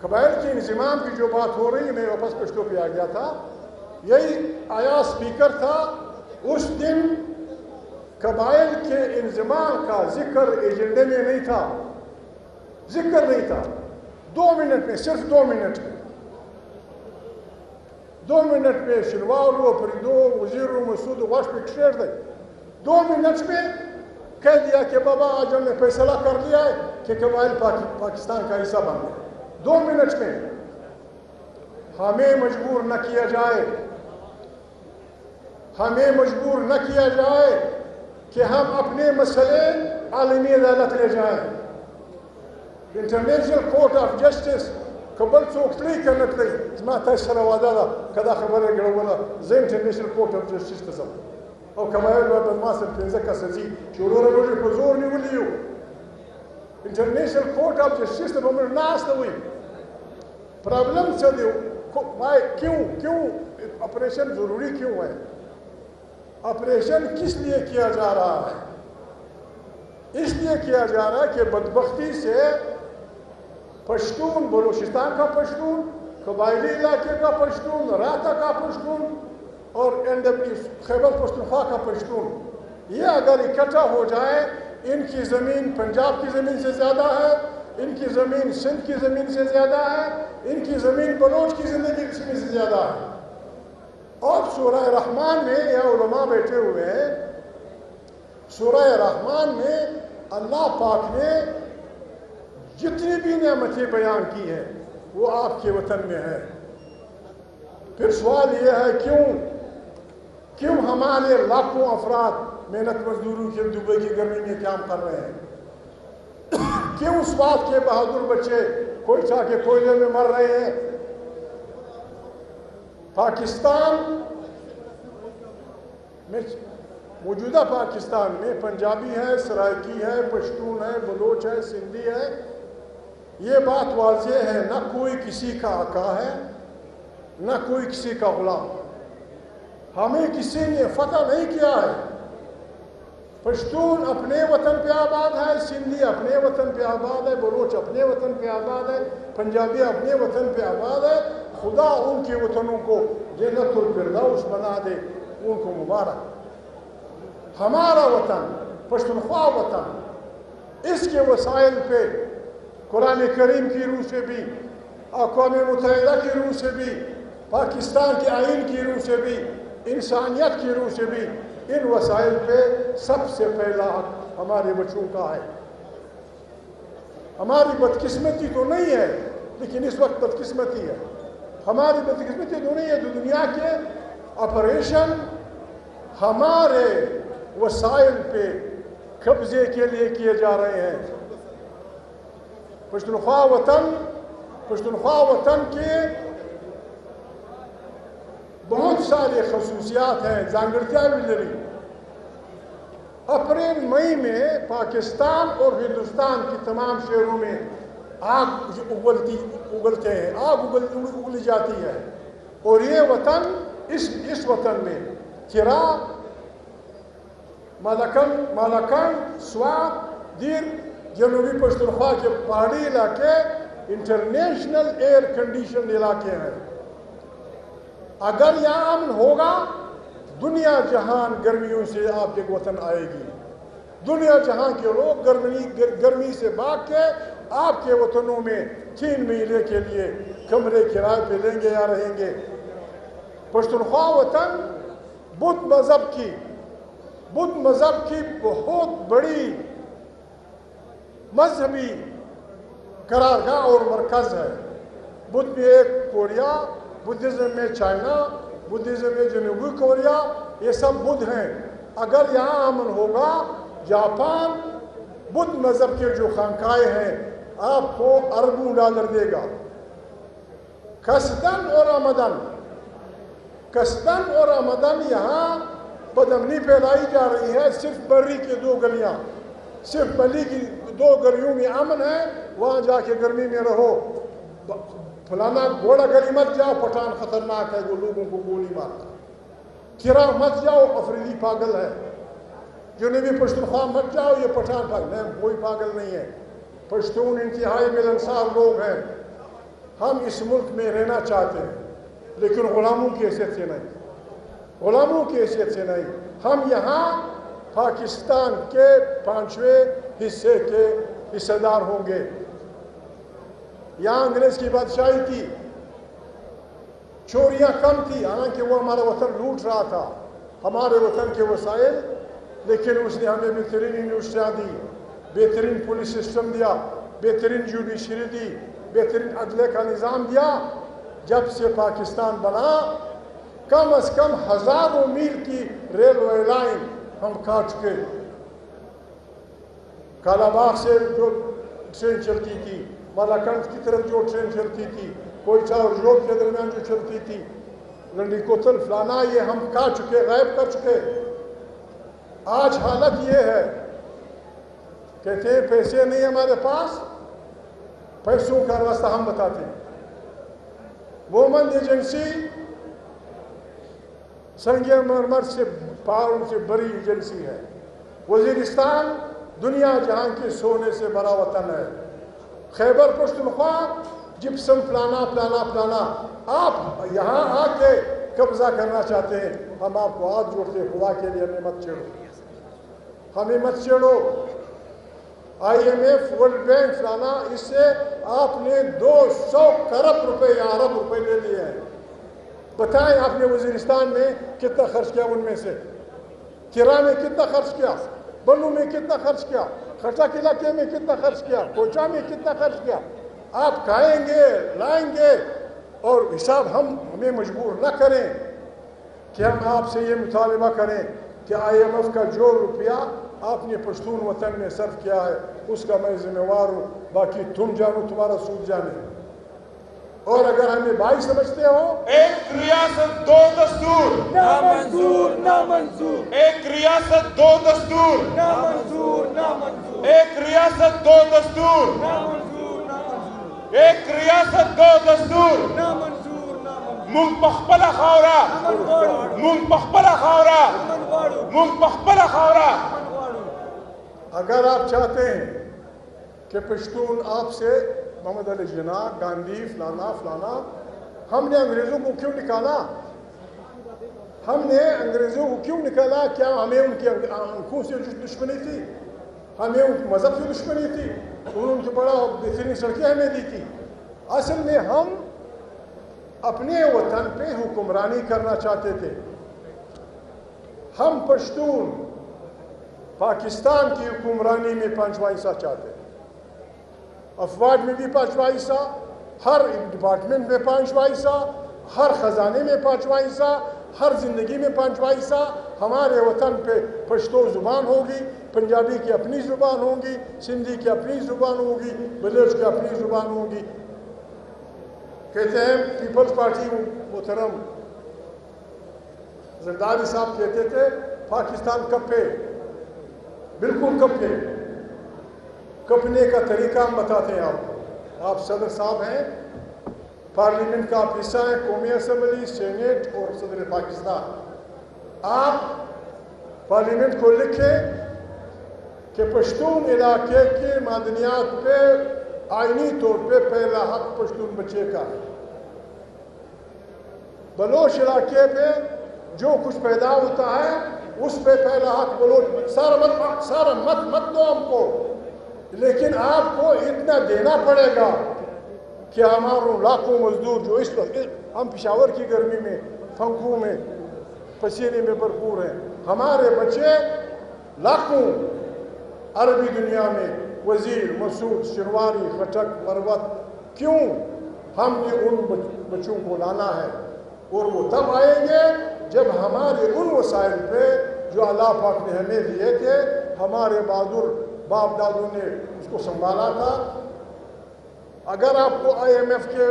قبائل کے انضمام کی جو بات ہو رہی ہے، میں واپس پشتو پہ آ گیا تھا، یہی آیا اسپیکر تھا اس دن، قبائل کے انضمام کا ذکر ایجنڈے میں نہیں تھا، ذکر نہیں تھا۔ 2 منٹ میں، صرف 2 منٹ میں، 2 منٹ میں شنوارو پریدو وزیر مسعود واش پہ چھیڑ دے، 2 منٹ میں کہہ دیا کہ بابا آج ہم نے فیصلہ کر لیا ہے کہ قبائل پاکستان کا حصہ بن گئے۔ 2 منٹ میں ہمیں مجبور نہ کیا جائے، ہمیں مجبور نہ کیا جائے کہ ہم اپنے مسئلے عالمی عدالت لے جائیں۔ انٹرنیشنل کورٹ آف جسٹس قبل چوکتلی کرنت لئی زما تاسو سره وعده ده که دا خبره ګډوله زه انټرنیشنل کورټ آف جسټس ته ځم او قبایل به ما سره 15 کسه ځي چې وروره روژې په زور نیولي یو انټرنیشنل کورٹ آف جسٹس ته به موږ ناسته وي۔ پرابلم څه دی؟ کیوں آپریشن ضروری کیوں ہے؟ آپریشن کس لیے کیا جا رہا ہے؟ اس لیے کیا جا رہا ہے کہ بدبختی سے پشتون، بلوچستان کا پشتون، قبائلی علاقے کا پشتون، راتا کا پشتون اور خیبر پختونخوا کا پشتون، یہ اگر اکٹھا ہو جائے، ان کی زمین پنجاب کی زمین سے زیادہ ہے، ان کی زمین سندھ کی زمین سے زیادہ ہے، ان کی زمین بلوچ کی زندگی سے زیادہ ہے۔ اور سورہ رحمان میں، یا علماء بیٹھے ہوئے ہیں، سورہ رحمان میں اللہ پاک نے جتنی بھی نعمتیں بیان کی ہیں وہ آپ کے وطن میں ہے۔ پھر سوال یہ ہے کیوں ہمارے لاکھوں افراد محنت مزدوروں کے دبئی کی گرمی میں کام کر رہے ہیں؟ کیوں اس بات کے بہادر بچے کوئٹہ کے کوئلے میں مر رہے ہیں؟ پاکستان میں، موجودہ پاکستان میں پنجابی ہے، سرائکی ہے، پشتون ہے، بلوچ ہے، سندھی ہے، یہ بات واضح ہے، نہ کوئی کسی کا آقا ہے، نہ کوئی کسی کا غلام۔ ہمیں کسی نے فتح نہیں کیا ہے۔ پشتون اپنے وطن پہ آباد ہے، سندھی اپنے وطن پہ آباد ہے، بلوچ اپنے وطن پہ آباد ہے، پنجابی اپنے وطن پہ آباد ہے۔ خدا ان کے وطنوں کو جنت الفردوس بنا دے، ان کو مبارک۔ ہمارا وطن، پشتونخوا وطن، اس کے وسائل پہ قرآن کریم کی روح سے بھی، اقوام متحدہ کی روح سے بھی، پاکستان کے آئین کی روح سے بھی، انسانیت کی روح سے بھی، ان وسائل پہ سب سے پہلا حق ہمارے بچوں کا ہے۔ ہماری بدقسمتی تو نہیں ہے، لیکن اس وقت بدقسمتی ہے۔ ہماری بدقسمتی تو نہیں ہے، جو دنیا کے آپریشن ہمارے وسائل پہ قبضے کے لیے کیے جا رہے ہیں۔ پشتونخوا وطن کے بہت سارے خصوصیات ہیں، زانگرتیاں بھی لری۔ اپریل مئی میں پاکستان اور ہندوستان کی تمام شہروں میں آگ اگلتے ہیں، آگ اگلی جاتی ہے، اور یہ وطن، اس وطن میں چرا، مالکن، سوات، دیر، جنوبی پشتونخوا کے پہاڑی علاقے انٹرنیشنل ایئر کنڈیشن علاقے ہیں۔ اگر یہاں امن ہوگا، دنیا جہان گرمیوں سے آپ کے وطن آئے گی۔ دنیا جہاں کے لوگ گرمی سے بھاگ کے آپ کے وطنوں میں 3 مہینے کے لیے کمرے کرائے پہ لیں گے یا رہیں گے۔ پشتونخوا وطن بدھ مذہب کی بہت بڑی مذہبی قرارگاہ اور مرکز ہے۔ بدھ میں ایک کوریا، بدھزم میں چائنا، بدھزم میں جنوبی کوریا، یہ سب بدھ ہیں۔ اگر یہاں امن ہوگا، جاپان بدھ مذہب کے جو خانقاہیں ہیں آپ کو اربوں ڈالر دے گا۔ قصدن اور آمدن یہاں بدامنی پھیلائی جا رہی ہے۔ صرف بری کی 2 گلیاں، صرف بلی کی 2 گلیوں میں امن ہے، وہاں جا کے گرمی میں رہو۔ فلانا گھوڑا گلی مت جاؤ، پٹھان خطرناک ہے، وہ لوگوں کو گولی مارتا ہے۔ کھیرا مت جاؤ، افریدی پاگل ہے۔ جنوبی پشتونخوا مت جاؤ، یہ پٹھان پاگل ہے۔ کوئی پاگل نہیں ہے، پشتون انتہائی ملنسار لوگ ہیں۔ ہم اس ملک میں رہنا چاہتے ہیں لیکن غلاموں کی حیثیت سے نہیں، غلاموں کی حیثیت سے نہیں. ہم یہاں پاکستان کے 5ویں حصے کے حصہ دار ہوں گے. یہاں انگریز کی بادشاہی تھی، چوریاں کم تھی، حالانکہ وہ ہمارا وطن لوٹ رہا تھا، ہمارے وطن کے وسائل، لیکن اس نے ہمیں بہترین یونیورسٹیاں دی، بہترین پولیس سسٹم دیا، بہترین جوڈیشری دی، بہترین عدلے کا نظام دیا. جب سے پاکستان بنا کم از کم 1000 میل کی ریلوے لائن ہم کاٹ چکے. کالا باغ سے جو ٹرین چلتی تھی، مالاکنڈ کی طرف جو ٹرین چلتی تھی، کوئٹہ اور جوب کے درمیان جو چلتی تھی، لنڈی کوتل فلانا، یہ ہم کاٹ چکے، غائب کر چکے. آج حالت یہ ہے، کہتے ہیں پیسے نہیں ہمارے پاس، پیسوں کا راستہ ہم بتاتے ہیں. وومن ایجنسی سنگ مرمر سے پاؤں سے بڑی ایجنسی ہے. وزیرستان دنیا جہاں کے سونے سے بڑا وطن ہے. خیبر پختونخوا جپسم فلانا فلانا فلانا. آپ یہاں آ کے قبضہ کرنا چاہتے ہیں، ہم آپ کو ہاتھ جوڑتے ہیں، خدا کے لیے ہمیں مت چھیڑو، ہمیں مت چھیڑو. IMF ورلڈ بینک فلانا، اس سے آپ نے 200 کروڑ روپے یا ارب روپے لے لیے ہیں. بتائیں آپ نے وزیرستان میں کتنا خرچ کیا، ان میں سے کرایہ میں کتنا خرچ کیا، بنو میں کتنا خرچ کیا، کھٹک علاقے میں کتنا خرچ کیا، کوئٹہ میں کتنا خرچ کیا. آپ کھائیں گے، لائیں گے، اور حساب ہمیں مجبور نہ کریں کہ ہم آپ سے یہ مطالبہ کریں کہ IMF کا جو روپیہ آپ نے پشتون وطن میں صرف کیا ہے اس کا میں ذمہ وار ہوں، باقی تم جانو، تمہارا سود جانے. اور اگر ہمیں بھائی سمجھتے ہو، ایک ریاست 2 دستور، نامنظور نامنظور. ایک ریاست 2 دستور، نامنظور نامنظور. ایک ریاست 2 دستور، نامنظور نامنظور. ایک ریاست 2 دستور. نامنظور نامنظور. مونږ په خپله خاوره، امن غواړو، مونږ په خپله خاوره، امن غواړو، مونږ په خپله خاوره. امن غواړو. اگر آپ چاہتے ہیں کہ پشتون آپ سے محمد علی جناح، گاندھی فلانا فلانا، ہم نے انگریزوں کو کیوں نکالا؟ ہم نے انگریزوں کو کیوں نکالا؟ کیا ہمیں ان کی آنکھوں سے دشمنی تھی؟ ہمیں ان کے مذہب سے دشمنی تھی؟ انہوں نے بڑا بہترین سڑکیں ہمیں دی تھی. اصل میں ہم اپنے وطن پہ حکمرانی کرنا چاہتے تھے. ہم پشتون پاکستان کی حکمرانی میں 5واں حصہ چاہتے ہیں. افواج میں بھی 5واں حصہ، ہر ڈپارٹمنٹ میں 5واں حصہ، ہر خزانے میں 5واں حصہ، ہر زندگی میں 5واں حصہ. ہمارے وطن پہ پشتو زبان ہوگی، پنجابی کی اپنی زبان ہوگی، سندھی کی اپنی زبان ہوگی، بلوچ کی اپنی زبان ہوگی. کہتے ہیں پیپلز پارٹی محترم زرداری صاحب کہتے تھے پاکستان کپے، بالکل کپے. کپنے کا طریقہ ہم بتاتے ہیں آپ کو. آپ صدر صاحب ہیں، پارلیمنٹ کا آپ حصہ ہیں، قومی اسمبلی، سینیٹ اور صدر پاکستان. آپ پارلیمنٹ کو لکھیں کہ پشتون علاقے کے معدنیات پہ آئینی طور پہ پہلا حق پشتون بچے کا ہے. بلوچ علاقے پہ جو کچھ پیدا ہوتا ہے اس پہ پہلا حق بلوچ. سارا مت دو ہم کو، لیکن آپ کو اتنا دینا پڑے گا کہ ہماروں لاکھوں مزدور جو اس وقت ہم پشاور کی گرمی میں، پنکھوں میں، پسینے میں بھرپور ہیں، ہمارے بچے لاکھوں عربی دنیا میں وزیر، مسعود، شرواری، خٹک، مروت. کیوں؟ ہم نے ان بچوں کو لانا ہے، اور وہ تب آئیں گے جب ہمارے ان وسائل پہ جو اللہ پاک نے ہمیں دیے تھے، ہمارے بہادر باپ دادوں نے اس کو سنبھالا تھا. اگر آپ کو IMF کے